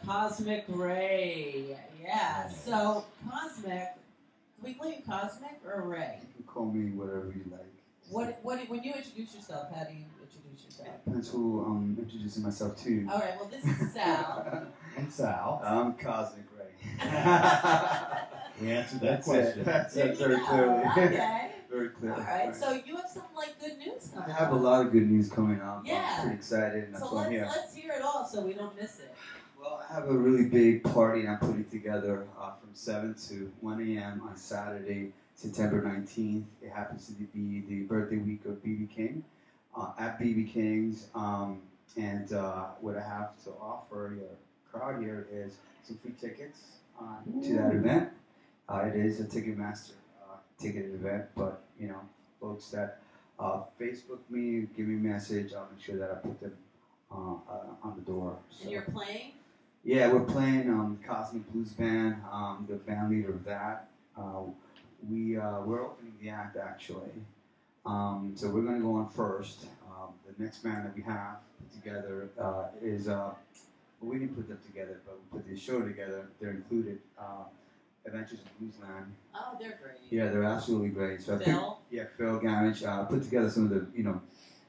Cosmic Ray. Yeah. So Cosmic. Can we call you Cosmic or Ray? You can call me whatever you like. When you introduce yourself, how do you introduce yourself? Depends who I'm introducing myself to. All right. Well, this is Sal. And Sal. I'm Cosmic Ray. We answered that question. That's There you very go. clearly. Okay. Very clear. All right. So you have some good news I coming. have a lot of good news coming up. Yeah. I'm pretty excited, and that's So why I'm here. let's hear it all so we don't miss it. Well, I have a really big party I'm putting together from 7 to 1 a.m. on Saturday, September 19th. It happens to be the birthday week of BB King at BB King's. And what I have to offer your crowd here is some free tickets to that event. It is a Ticketmaster ticketed event, but folks that Facebook me, give me a message, I'll make sure that I put them on the door. So. And you're playing? Yeah, we're playing Cosmic Blues Band. The band leader of that. We're opening the act actually. So we're going to go on first. The next band that we have put together is we didn't put them together, but we put this show together. They're included. Adventures in Bluesland. Oh, they're great. Yeah, they're absolutely great. So Phil? Phil Gamage put together some of the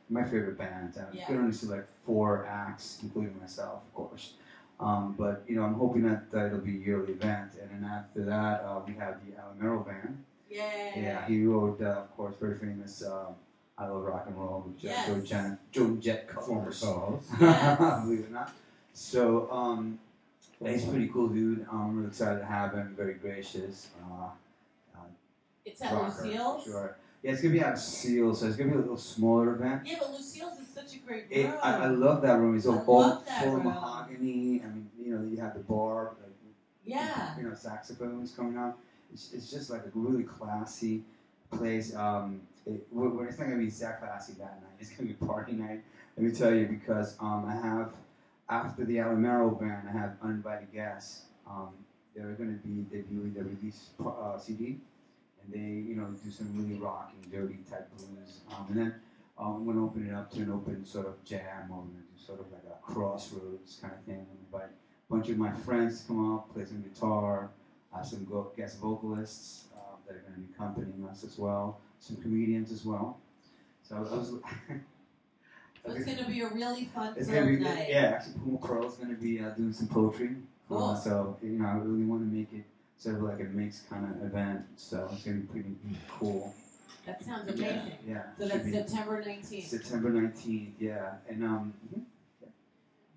my favorite bands. I could only select 4 acts, including myself, of course. But I'm hoping that it'll be a yearly event, and then after that we have the Alamero Band. Yay! Yeah, he wrote, of course, very famous "I Love Rock and Roll" with Joe Jett covers. Yes. Believe it or not. So he's a pretty cool dude. I'm really excited to have him. Very gracious. It's at rocker, Lucille's? Sure. Yeah, it's gonna be at Lucille's, so it's gonna be a little smaller event. Yeah, but Lucille's is such a great room. I love that room. It's all love that full of room. mahogany. I mean, you have the bar, Yeah. saxophones coming out. It's just like a really classy place. It's not gonna be that classy that night. It's gonna be party night. Let me tell you, because I have after the Alamero Band, I have uninvited guests. They're gonna be debuting their release CD. And they, do some really rocking, dirty type blues. And then I'm going to open it up to an open sort of jam, or we're going to do sort of like a crossroads kind of thing. And invite a bunch of my friends to come up, play some guitar, some guest vocalists that are going to be accompanying us as well, some comedians as well. So I was. So it's going to be a really fun night. Yeah, actually, Puma Pearl's going to be doing some poetry. Cool. So I really want to make it sort of like a mixed kind of event, so it's going to be pretty cool. That sounds amazing. Yeah. So that's September 19th. September 19th, yeah. And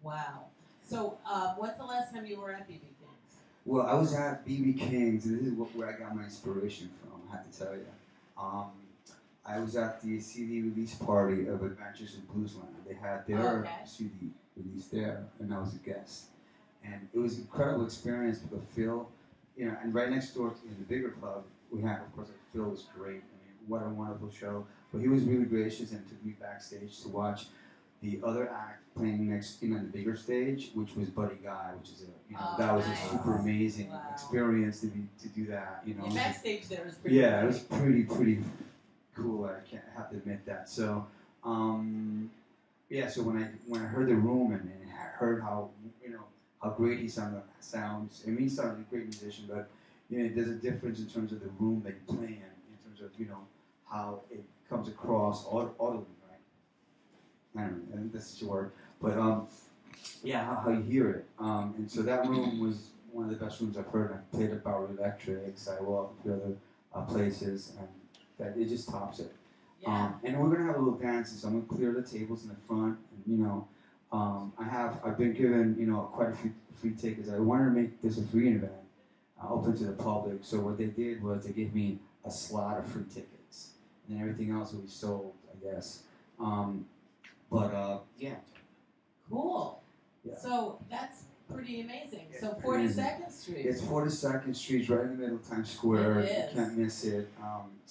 Wow. So when's the last time you were at BB King's? Well, I was at BB King's, and this is where I got my inspiration from, I have to tell you. I was at the CD release party of Adventures in Bluesland. They had their CD release there, and I was a guest. And it was an incredible experience because Phil, and right next door in the bigger club, we had, of course, Phil was great. I mean, what a wonderful show. But he was really gracious and took me backstage to watch the other act playing next, in the bigger stage, which was Buddy Guy, which is that was a super amazing experience to do that. The backstage there was pretty. Yeah, it was pretty cool. I have to admit that. So, so when I heard the room and I heard how great he sounds. I mean, he sounds like a great musician, but there's a difference in terms of the room that you play in terms of how it comes across audibly, right? I don't know, I think that's your word, but how you hear it. And so that room was one of the best rooms I've heard. I played at Bowery Electric, Sidewalk, a few other places, and that it just tops it. Yeah. And we're gonna have a little dance, so I'm gonna clear the tables in the front, and I've been given, quite a few free tickets. I wanted to make this a free event, open to the public. So what they did was they gave me a slot of free tickets, and then everything else will be sold, I guess. Yeah. Cool. Yeah. So that's pretty amazing. Yeah, so 42nd Street. It's 42nd Street, right in the middle of Times Square. It is. You can't miss it.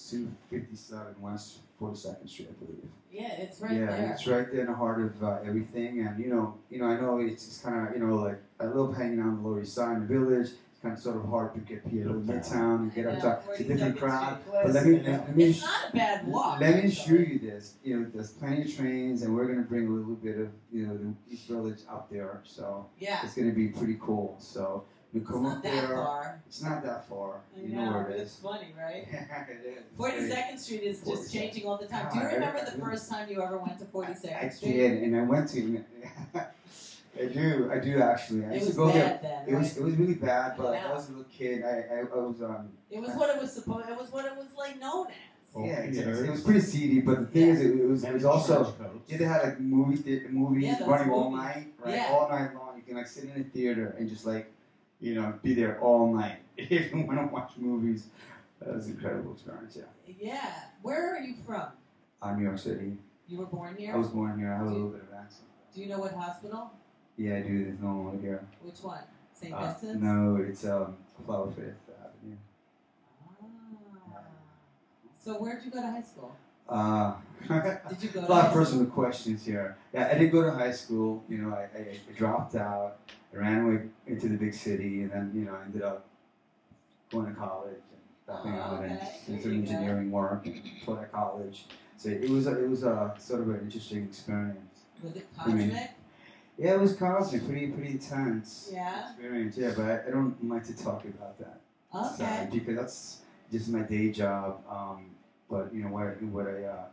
257 West 42nd Street, I believe. Yeah, it's right there. there. It's right there in the heart of everything. And I know it's kind of like I love hanging out on the Lower East Side in the Village. It's kind of sort of hard to get people in Midtown. Midtown and get I up know, top. It's a different 42nd crowd. Street. But It's not a bad walk. let me actually. assure you this. You know, there's plenty of trains, and we're gonna bring a little bit of the East Village up there. So Yeah. it's gonna be pretty cool. So you It's come not up that there. far. It's not that far. I You know where it It's is. funny, right? It is. 42nd Street is just 42nd. changing all the time. Do you God, remember the I- first time you ever went to 42nd I Street? did, and I went to. I do actually. I It used was to go there. bad then, It was right? it was really bad, but I like, I know. was a little kid. I was It was what it was supposed. It was what it was like known as. Oh, yeah, theaters. it was pretty seedy. But the thing Yeah. is, it was also yeah, they had like movies Yeah, those running all movies. night, right? Yeah. All night long. You can like sit in a theater and just like be there all night if you want to watch movies. That was an incredible experience. Yeah, Yeah. Where are you from? New York City. You were born here. I was born here. I have a little bit of accent. Do you know what hospital? Yeah, I do. There's no one over here. Which one? St. Vincent's. No, it's Flower Fifth Avenue. Ah. So where'd you go to high school? Did you go to a lot high of personal questions here. Yeah, I did go to high school. I dropped out. I ran away into the big city, and then I ended up going to college and dropping out okay. and There doing some you go. engineering work and taught at college. So it was a sort of an interesting experience. Was it I mean, cosmic? Yeah, it was cosmic, pretty intense Yeah. experience. Yeah, but I don't like to talk about that. Okay. Side because that's just my day job. But what I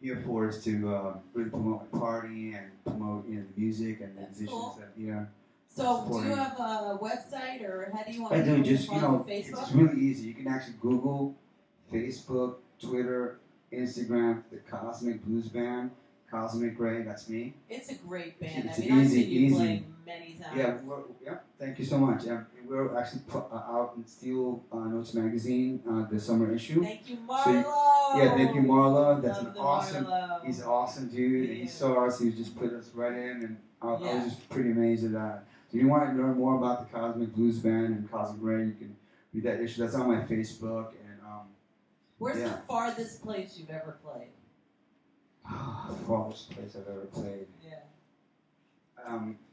here for is to really promote my party and promote the music and the That's musicians cool. that So do supporting. you have a website or how do you want I people do to just follow it's Facebook? really easy. You can actually Google, Facebook, Twitter, Instagram, the Cosmic Blues Band, Cosmic Ray. That's me. It's a great band. It's I mean, I've easy- seen you easy. play many times. Yeah. Thank you so much. We're actually out in Steel Notes magazine, the summer issue. Thank you, Marlo. Thank you, Marlo. That's Love an the awesome. Marlo. He's an awesome dude. Yeah. He saw us. He just put us right in, and I Yeah. was just pretty amazed at that. So if you want to learn more about the Cosmic Blues Band and Cosmic Ray, you can read that issue. That's on my Facebook. And Where's yeah. the farthest place you've ever played? farthest place I've ever played. Yeah.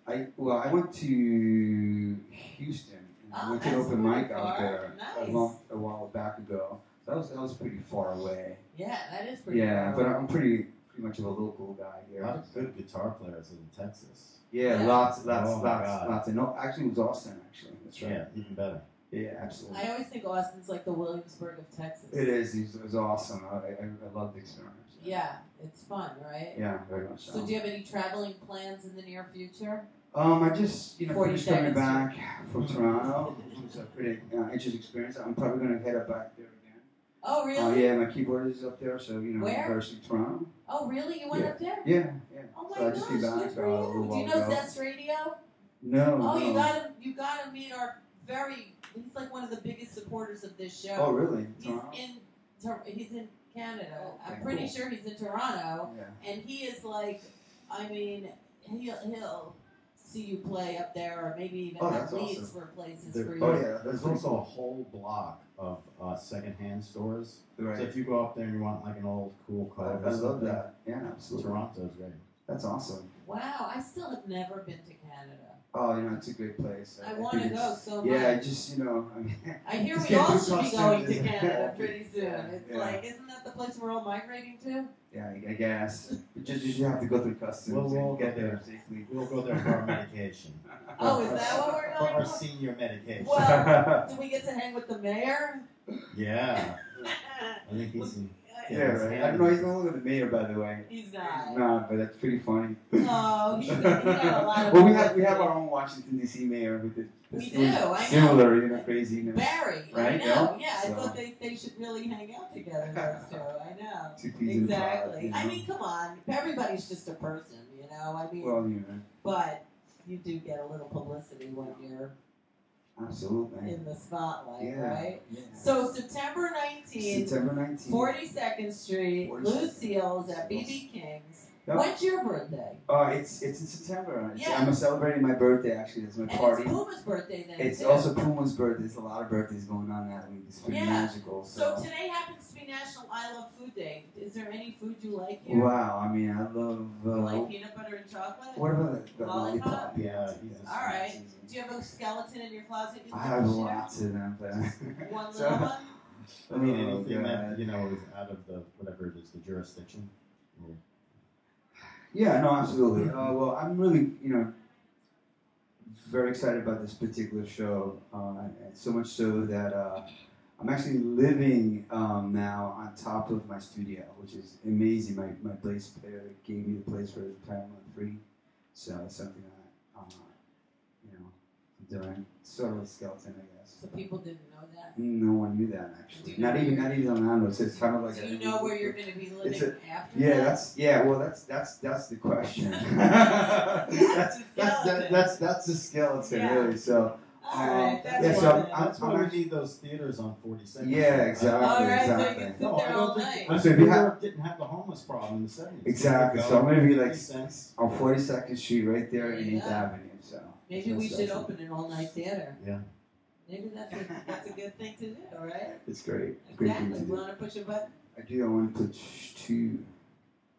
I went to Houston. And I Oh, went to an that's open pretty mic out far. there Nice. a while back ago. That was pretty far away. Yeah, that is pretty Yeah, far. but I'm pretty much of a local guy A here. lot of good guitar players in Texas. Yeah, Yeah. lots, Oh my God. lots. And no, actually, it was Austin. Actually, that's right. Yeah, even better. Yeah, absolutely. I always think Austin's like the Williamsburg of Texas. It is. It was awesome. I love the experience. Yeah, it's fun, right? Yeah, very much so. So do you have any traveling plans in the near future? I just finished 42nd coming back from Toronto. It was a pretty interesting experience. I'm probably gonna head up back there again. Oh, really? Yeah, my keyboard is up there, so Where? University of Toronto. Oh, really? You went Yeah. up there? Yeah. Oh my So I just gosh, came back good for a little you. Do while you know ago. Zest Radio? No. Oh, no. you gotta meet our he's like one of the biggest supporters of this show. Oh, really? He's Toronto? he's in Canada. Oh, okay, I'm pretty cool. sure he's in Toronto, Yeah. and he is like, I mean, he'll see you play up there, or maybe even Oh, have that's leads awesome. for places There- for you. Oh yeah, There's that's pretty also a cool. whole block of secondhand stores. So Right. if you go up there and you want like an old cool I car, love that. Yeah, absolutely. Toronto's great. That's awesome. Wow, I still have never been to Canada. Oh, it's a great place. I think want to it's- go so much. Yeah, just I mean. I hear just we get all through should be going to customs. Canada pretty soon. Yeah, It's yeah. like, isn't that the place we're all migrating to? Yeah, I guess. But you have to go through customs We'll and get go there there. safely. We'll go there for our medication. Oh, is that what we're For going our for? senior medication. Well, do we get to hang with the mayor? Yeah, I think he's in. Yeah, right. I don't know. He's no longer the mayor, by the way. He's not. No, but that's pretty funny. Oh, he got a lot of Well, we publicity. have our own Washington D.C. mayor with it. We do, I know. Similar, crazy. Barry, Right, I know. yeah. Yeah, I So- thought they should really hang out together, those two. I know. Two peas in a pod, Exactly. you know? I mean, come on. Everybody's just a person, I mean, Well, but you do get a little publicity when you're absolutely. in the spotlight, Yeah. right? Yeah. So September 19th, September 19th. 42nd Street, 42nd. Lucille's at BB King's. No. When's your birthday? It's in September. Yeah. I'm celebrating my birthday, actually. That's my party. And it's Puma's birthday then, It's too. also Puma's birthday. There's a lot of birthdays going on that week. It's pretty magical. So today happens to be National I Love Food Day. Is there any food you like here? Wow, I mean, I love. You like peanut butter and chocolate? What about the Lollipop? lollipop? Yeah. All right. Do you have a skeleton in your closet? I have lots of them, but One So- little one? I mean, Oh, anything God. that, is out of the, whatever it is, the jurisdiction. Yeah. Yeah, no, absolutely. Well, I'm really, very excited about this particular show. And so much so that I'm actually living now on top of my studio, which is amazing. My bass player gave me the place for the entire month free, so it's something that I'm doing. Sort of a skeleton, I guess. So people didn't know that. No one knew that actually. Do you know Not even on Andros. It's kind of like. Do you know where you're going to be living after Yeah, that? Well, that's the question. that's the skeleton, Yeah. really. So. All right, that's yeah, one so thing. That's why I'm we need those theaters on 42nd. Yeah, exactly. All right, so you exactly. can sit No, there I all don't night. think. So if New you have- York didn't have the homeless problem in the 70s. Exactly. So I'm gonna be like 50 cents. on 42nd Street, right there in There you 8th go. Avenue. So Maybe we should open an all-night theater. Yeah. Maybe that's a good thing to do, all right? It's great. Great thing Exactly. to You do. want to push a button? I do. I want to put two.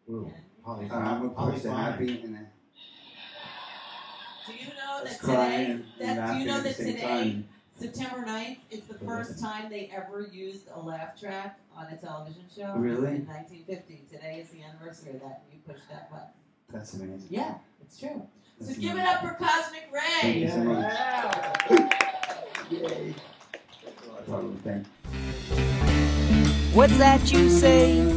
Ooh, Holly, I'm gonna push the Holly happy and then Do you know that crying today? and Do you laughing know at the that same today, time. September 9th, is the first time they ever used a laugh track on a television show? Really? In 1950. Today is the anniversary of that. And you push that button. That's amazing. Yeah, it's true. That's So give it amazing. up for Cosmic Thank you Ray. so much. Yeah. Yay. Thank you. What's that you say?